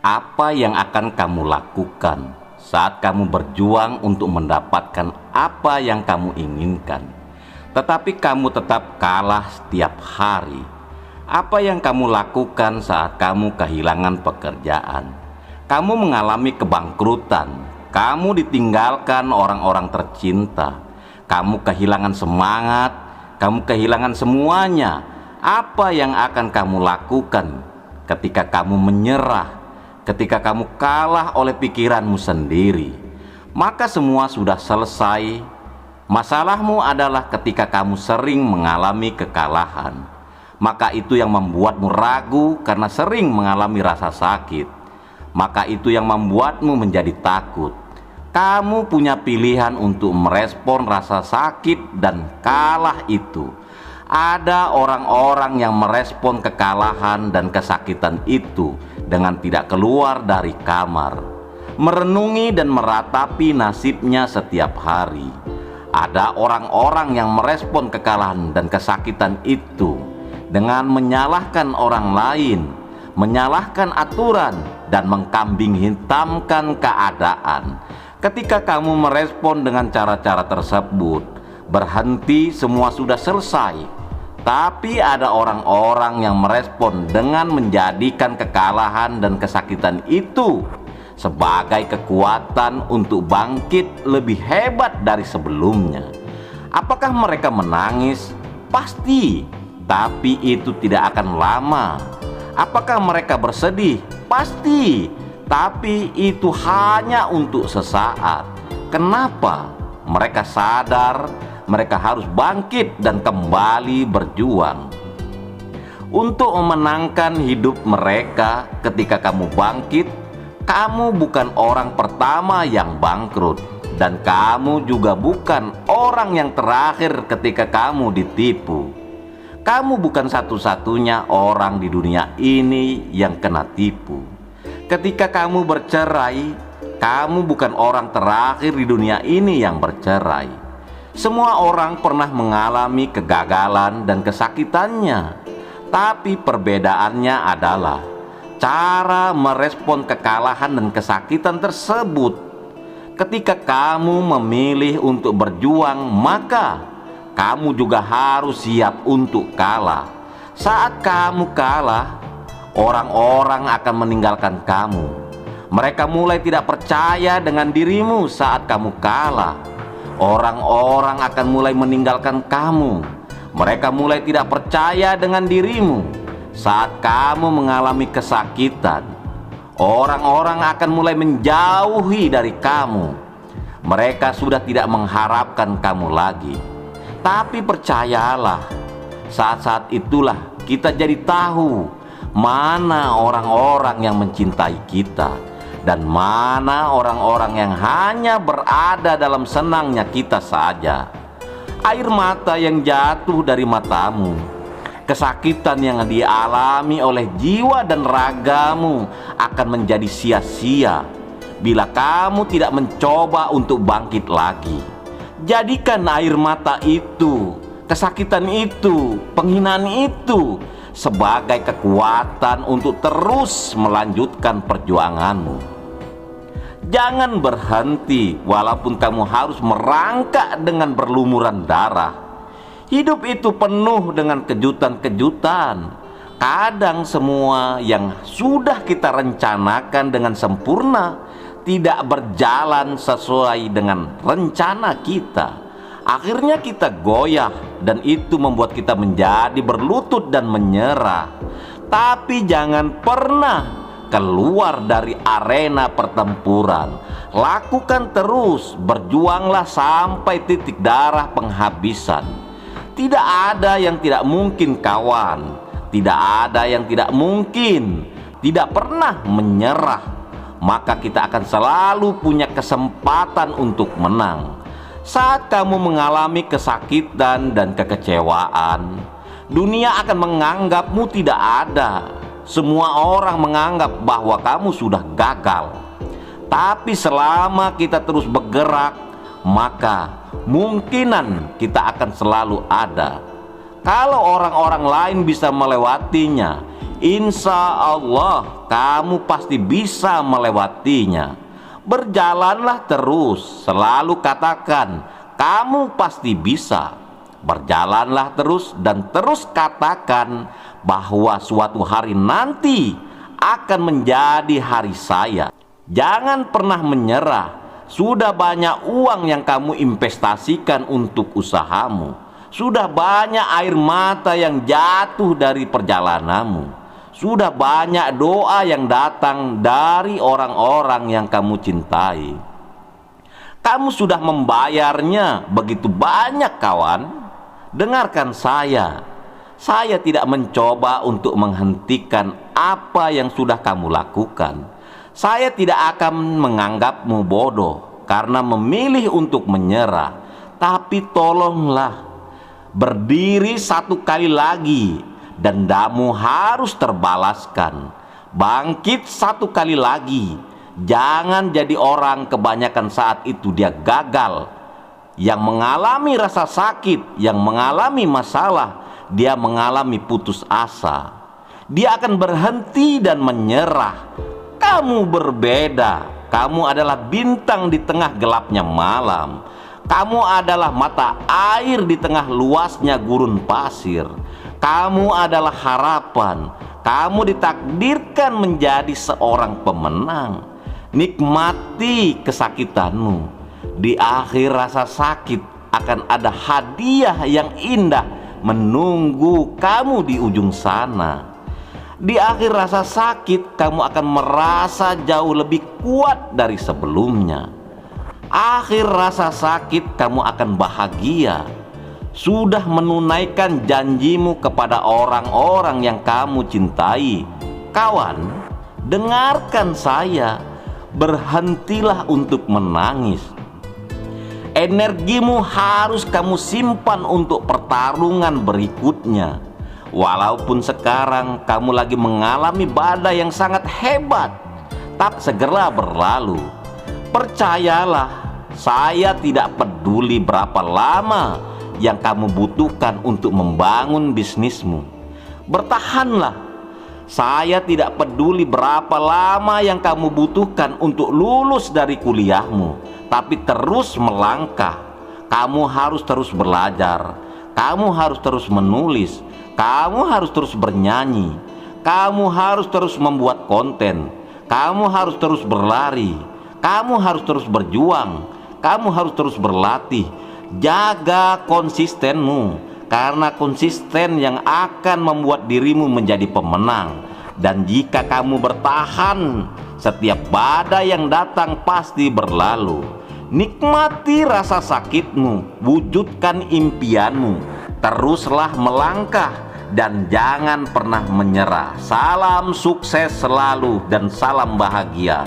Apa yang akan kamu lakukan saat kamu berjuang untuk mendapatkan apa yang kamu inginkan, tetapi kamu tetap kalah setiap hari? Apa yang kamu lakukan saat kamu kehilangan pekerjaan, kamu mengalami kebangkrutan, kamu ditinggalkan orang-orang tercinta, kamu kehilangan semangat, kamu kehilangan semuanya? Apa yang akan kamu lakukan ketika kamu menyerah, ketika kamu kalah oleh pikiranmu sendiri? Maka semua sudah selesai. Masalahmu adalah ketika kamu sering mengalami kekalahan. Maka itu yang membuatmu ragu karena sering mengalami rasa sakit. Maka itu yang membuatmu menjadi takut. Kamu punya pilihan untuk merespon rasa sakit dan kalah itu. Ada orang-orang yang merespon kekalahan dan kesakitan itu dengan tidak keluar dari kamar, merenungi dan meratapi nasibnya setiap hari. Ada orang-orang yang merespon kekalahan dan kesakitan itu dengan menyalahkan orang lain, menyalahkan aturan, dan mengkambing hitamkan keadaan. Ketika kamu merespon dengan cara-cara tersebut, berhenti, semua sudah selesai. Tapi ada orang-orang yang merespon dengan menjadikan kekalahan dan kesakitan itu sebagai kekuatan untuk bangkit lebih hebat dari sebelumnya. Apakah mereka menangis? Pasti, tapi itu tidak akan lama. Apakah mereka bersedih? Pasti, tapi itu hanya untuk sesaat. Kenapa? Mereka sadar mereka harus bangkit dan kembali berjuang untuk memenangkan hidup mereka. Ketika kamu bangkit, kamu bukan orang pertama yang bangkrut, dan kamu juga bukan orang yang terakhir ketika kamu ditipu. Kamu bukan satu-satunya orang di dunia ini yang kena tipu. Ketika kamu bercerai, kamu bukan orang terakhir di dunia ini yang bercerai. Semua orang pernah mengalami kegagalan dan kesakitannya, tapi perbedaannya adalah cara merespon kekalahan dan kesakitan tersebut. Ketika kamu memilih untuk berjuang, maka kamu juga harus siap untuk kalah. Saat kamu kalah, orang-orang akan meninggalkan kamu. Mereka mulai tidak percaya dengan dirimu saat kamu kalah. Orang-orang akan mulai meninggalkan kamu. Mereka mulai tidak percaya dengan dirimu saat kamu mengalami kesakitan. Orang-orang akan mulai menjauhi dari kamu. Mereka sudah tidak mengharapkan kamu lagi. Tapi percayalah, saat-saat itulah kita jadi tahu mana orang-orang yang mencintai kita dan mana orang-orang yang hanya berada dalam senangnya kita saja. Air mata yang jatuh dari matamu, kesakitan yang dialami oleh jiwa dan ragamu akan menjadi sia-sia bila kamu tidak mencoba untuk bangkit lagi. Jadikan air mata itu, kesakitan itu, penghinaan itu sebagai kekuatan untuk terus melanjutkan perjuanganmu. Jangan berhenti walaupun kamu harus merangkak dengan berlumuran darah. Hidup itu penuh dengan kejutan-kejutan. Kadang semua yang sudah kita rencanakan dengan sempurna tidak berjalan sesuai dengan rencana kita. Akhirnya kita goyah, dan itu membuat kita menjadi berlutut dan menyerah. Tapi jangan pernah keluar dari arena pertempuran. Lakukan terus, berjuanglah sampai titik darah penghabisan. Tidak ada yang tidak mungkin, kawan. Tidak ada yang tidak mungkin. Tidak pernah menyerah. Maka kita akan selalu punya kesempatan untuk menang. Saat kamu mengalami kesakitan dan kekecewaan, dunia akan menganggapmu tidak ada. Semua orang menganggap bahwa kamu sudah gagal. Tapi selama kita terus bergerak, maka mungkinan kita akan selalu ada. Kalau orang-orang lain bisa melewatinya, Insya Allah kamu pasti bisa melewatinya. Berjalanlah terus, selalu katakan kamu pasti bisa. Berjalanlah terus dan terus katakan bahwa suatu hari nanti akan menjadi hari saya. Jangan pernah menyerah. Sudah banyak uang yang kamu investasikan untuk usahamu. Sudah banyak air mata yang jatuh dari perjalananmu. Sudah banyak doa yang datang dari orang-orang yang kamu cintai. Kamu sudah membayarnya begitu banyak, kawan. Dengarkan saya. Saya tidak mencoba untuk menghentikan apa yang sudah kamu lakukan. Saya tidak akan menganggapmu bodoh karena memilih untuk menyerah. Tapi tolonglah, berdiri satu kali lagi, dendamu harus terbalaskan. Bangkit satu kali lagi. Jangan jadi orang kebanyakan saat itu dia gagal, yang mengalami rasa sakit, yang mengalami masalah, dia mengalami putus asa. Dia akan berhenti dan menyerah. Kamu berbeda. Kamu adalah bintang di tengah gelapnya malam. Kamu adalah mata air di tengah luasnya gurun pasir. Kamu adalah harapan. Kamu ditakdirkan menjadi seorang pemenang. Nikmati kesakitanmu. Di akhir rasa sakit akan ada hadiah yang indah menunggu kamu di ujung sana. Di akhir rasa sakit kamu akan merasa jauh lebih kuat dari sebelumnya. Akhir rasa sakit kamu akan bahagia. Sudah menunaikan janjimu kepada orang-orang yang kamu cintai. Kawan, dengarkan saya. Berhentilah untuk menangis. Energimu harus kamu simpan untuk pertarungan berikutnya. Walaupun sekarang kamu lagi mengalami badai yang sangat hebat, tak segera berlalu. Percayalah, saya tidak peduli berapa lama yang kamu butuhkan untuk membangun bisnismu. Bertahanlah. Saya tidak peduli berapa lama yang kamu butuhkan untuk lulus dari kuliahmu, tapi terus melangkah. Kamu harus terus belajar. Kamu harus terus menulis. Kamu harus terus bernyanyi. Kamu harus terus membuat konten. Kamu harus terus berlari. Kamu harus terus berjuang. Kamu harus terus berlatih. Jaga konsistenmu, karena konsisten yang akan membuat dirimu menjadi pemenang. Dan jika kamu bertahan, setiap badai yang datang pasti berlalu. Nikmati rasa sakitmu, wujudkan impianmu. Teruslah melangkah dan jangan pernah menyerah. Salam sukses selalu dan salam bahagia.